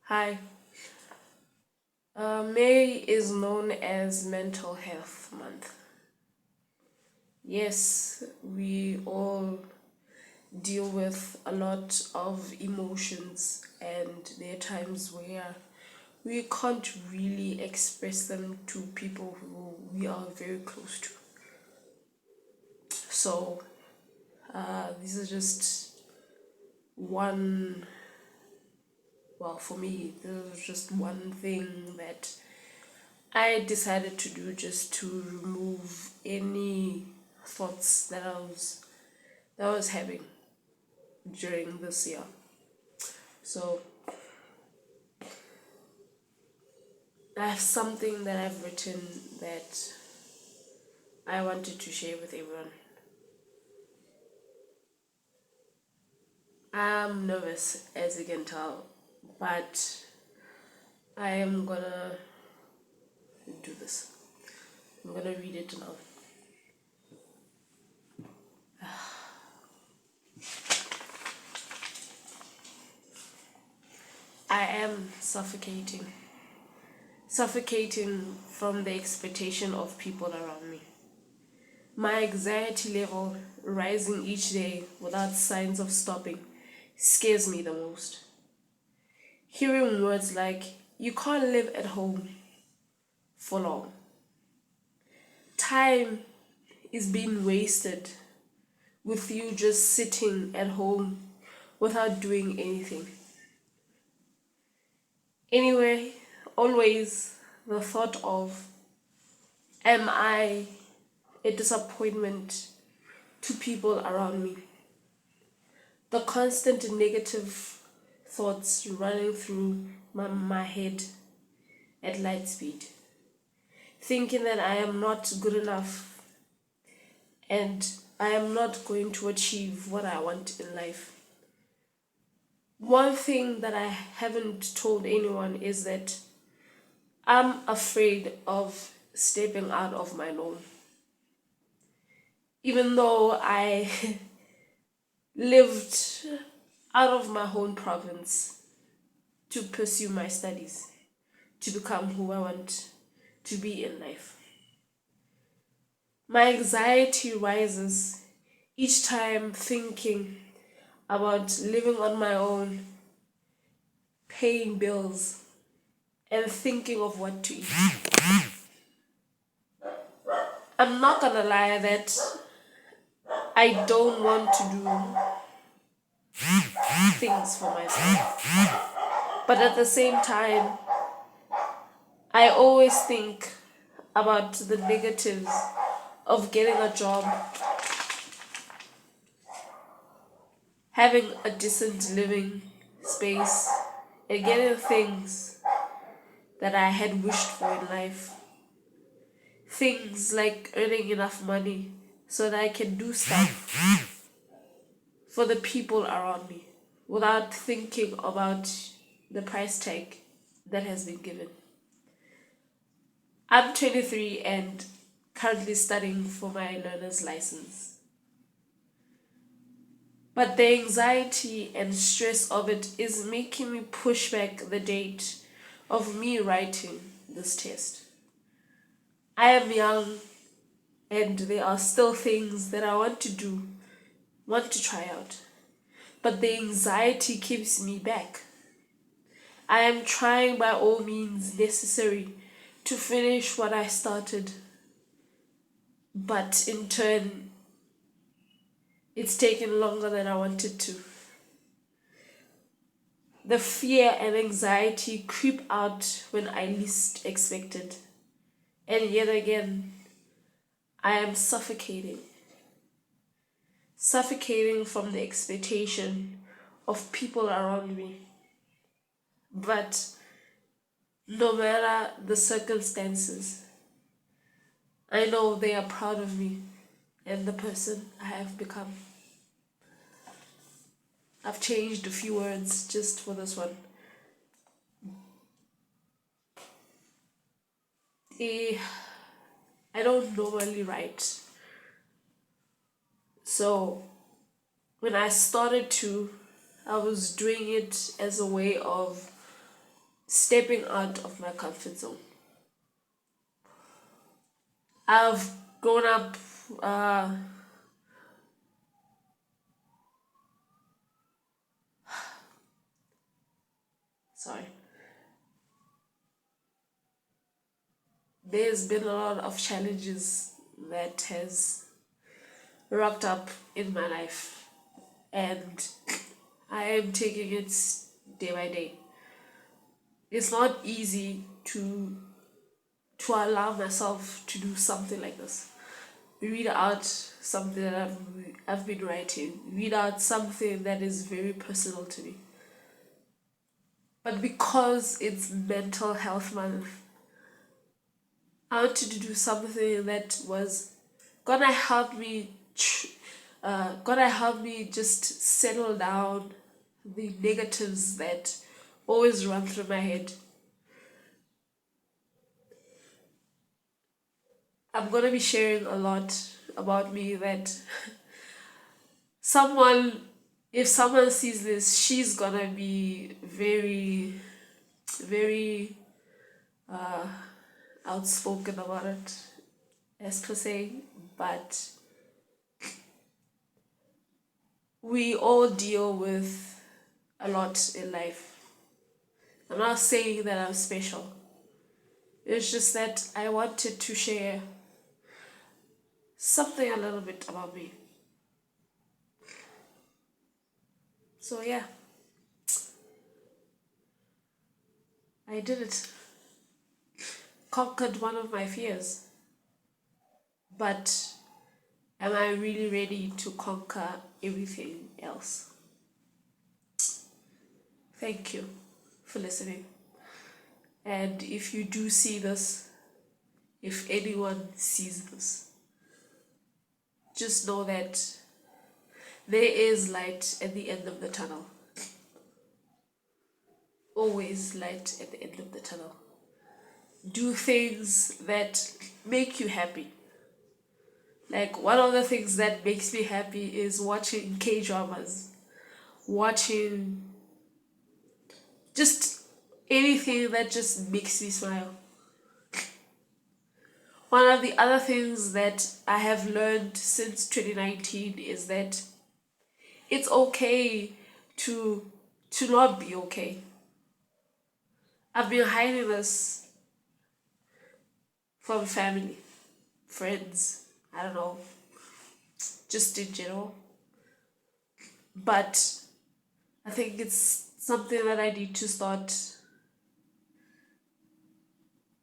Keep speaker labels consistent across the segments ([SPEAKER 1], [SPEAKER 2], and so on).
[SPEAKER 1] Hi. May is known as Mental Health Month. Yes, we all deal with a lot of emotions, and there are times where we can't really express them to people who we are very close to. So, this is just one, well, for me, this is just one thing that I decided to do just to remove any thoughts that I was having during this year. So I have something that I've written that I wanted to share with everyone. I'm nervous, as you can tell, but I am gonna do this. I'm gonna read it now. I am suffocating from the expectation of people around me. My anxiety level rising each day without signs of stopping scares me the most. Hearing words like, you can't live at home for long. Time is being wasted with you just sitting at home without doing anything. Anyway, always the thought of, am I a disappointment to people around me? The constant negative thoughts running through my head at light speed, thinking that I am not good enough and I am not going to achieve what I want in life. One thing that I haven't told anyone is that I'm afraid of stepping out of my norm. Even though I lived out of my home province to pursue my studies, to become who I want to be in life. My anxiety rises each time thinking about living on my own, paying bills, and thinking of what to eat. I'm not gonna lie that I don't want to do things for myself. But at the same time, I always think about the negatives of getting a job, having a decent living space, and getting things that I had wished for in life. Things like earning enough money so that I can do stuff for the people around me without thinking about the price tag that has been given. I'm 23 and currently studying for my learner's license. But the anxiety and stress of it is making me push back the date of me writing this test. I am young and there are still things that I want to do, want to try out. But the anxiety keeps me back. I am trying by all means necessary to finish what I started, but in turn, it's taken longer than I wanted to. The fear and anxiety creep out when I least expect it. And yet again, I am suffocating from the expectation of people around me. But no matter the circumstances, I know they are proud of me and the person I have become. I've changed a few words just for this one. Eh, I don't normally write. So when I started to, I was doing it as a way of stepping out of my comfort zone. I've grown up, uh, sorry, there's been a lot of challenges that has rocked up in my life, and I am taking it day by day. It's not easy to allow myself to do something like this. Read out something that I've been writing. Read out something that is very personal to me. But because it's mental health month, I wanted to do something that was gonna help me gonna help me just settle down the negatives that always run through my head. I'm gonna be sharing a lot about me that someone if someone sees this, she's gonna be very, very outspoken about it, as per se. But we all deal with a lot in life. I'm not saying that I'm special. It's just that I wanted to share something a little bit about me. So yeah, I did it. Conquered one of my fears. But am I really ready to conquer everything else? Thank you for listening. And if you do see this, if anyone sees this, just know that there is light at the end of the tunnel. Always light at the end of the tunnel. Do things that make you happy. Like, one of the things that makes me happy is watching K dramas, watching just anything that just makes me smile. One of the other things that I have learned since 2019 is that it's okay to not be okay. I've been hiding this from family, friends, I don't know, just in general. But I think it's something that I need to start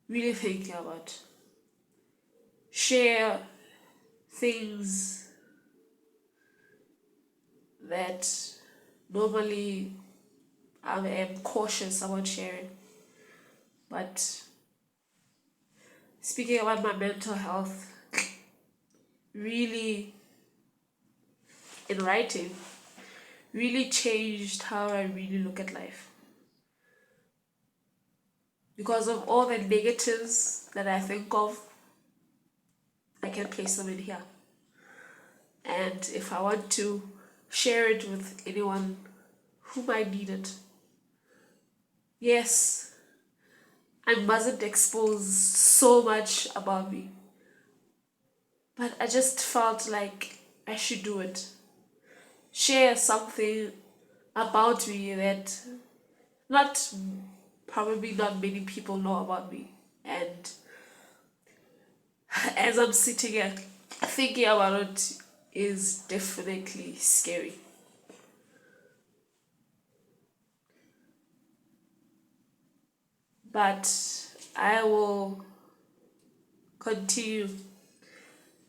[SPEAKER 1] really thinking about. Share things that normally I am cautious about sharing. But speaking about my mental health, really, in writing, really changed how I really look at life. Because of all the negatives that I think of, I can place them in here. And if I want to share it with anyone who might need it, yes, I mustn't expose so much about me. But I just felt like I should do it. Share something about me that not probably not many people know about me. And as I'm sitting here thinking about it is definitely scary. But I will continue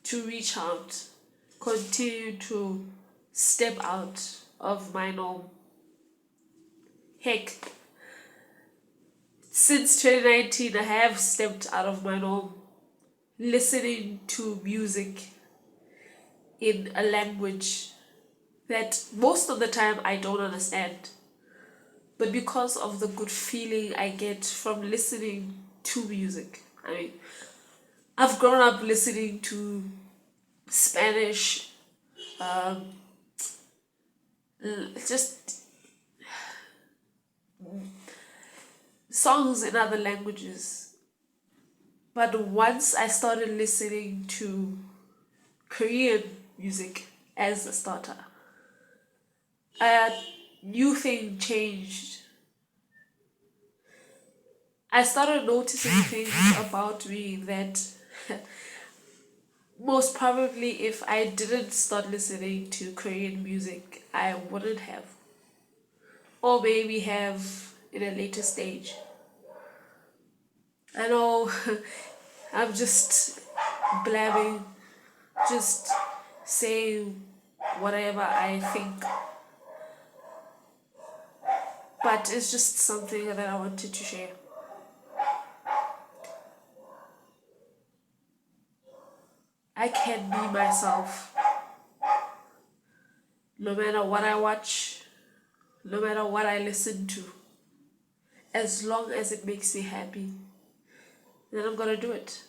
[SPEAKER 1] to reach out, continue to step out of my norm. Heck, since 2019, I have stepped out of my norm, listening to music in a language that most of the time I don't understand. But because of the good feeling I get from listening to music, I mean, I've grown up listening to Spanish, just songs in other languages. But once I started listening to Korean music as a starter, a new thing changed. I started noticing things about me that most probably if I didn't start listening to Korean music, I wouldn't have. Or maybe have in a later stage. I know I'm just blabbing, just saying whatever I think, but it's just something that I wanted to share. I can be myself no matter what I watch, no matter what I listen to, as long as it makes me happy, then I'm gonna do it.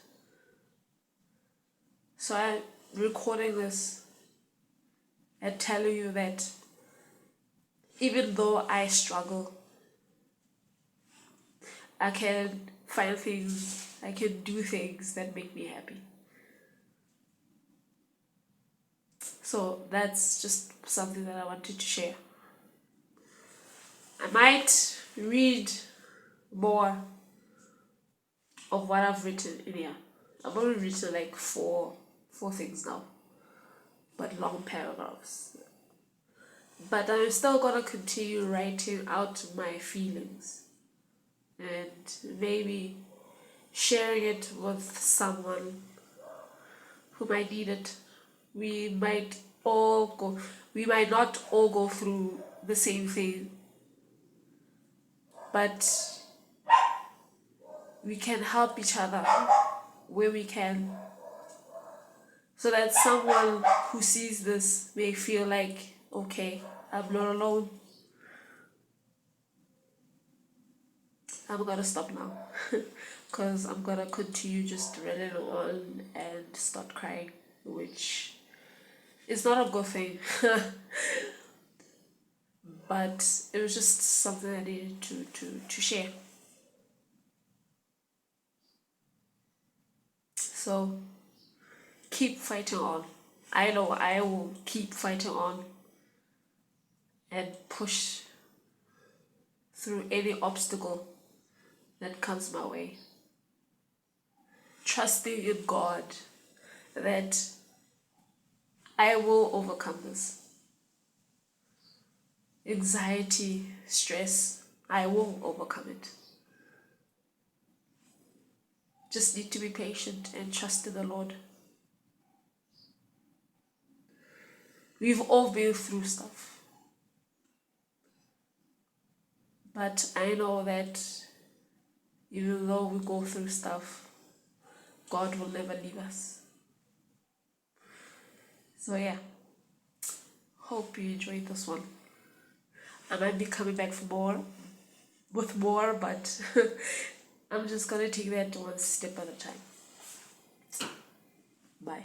[SPEAKER 1] So I'm recording this and telling you that even though I struggle, I can find things, I can do things that make me happy. So that's just something that I wanted to share. I might read more of what I've written in here. I've only written like four things now, but long paragraphs. But I'm still gonna continue writing out my feelings and maybe sharing it with someone who might need it. We might not all go through the same thing, but we can help each other where we can, so that someone who sees this may feel like, okay, I'm not alone. I'm gonna stop now because I'm gonna continue just running on and start crying, which is not a good thing. But it was just something I needed to share. So keep fighting on. I know I will keep fighting on and push through any obstacle that comes my way. Trusting in God that I will overcome this. Anxiety, stress, I will overcome it. Just need to be patient and trust in the Lord. We've all been through stuff. But I know that even though we go through stuff, God will never leave us. So yeah, hope you enjoyed this one. I might be coming back with more, but I'm just gonna take that one step at a time. Bye.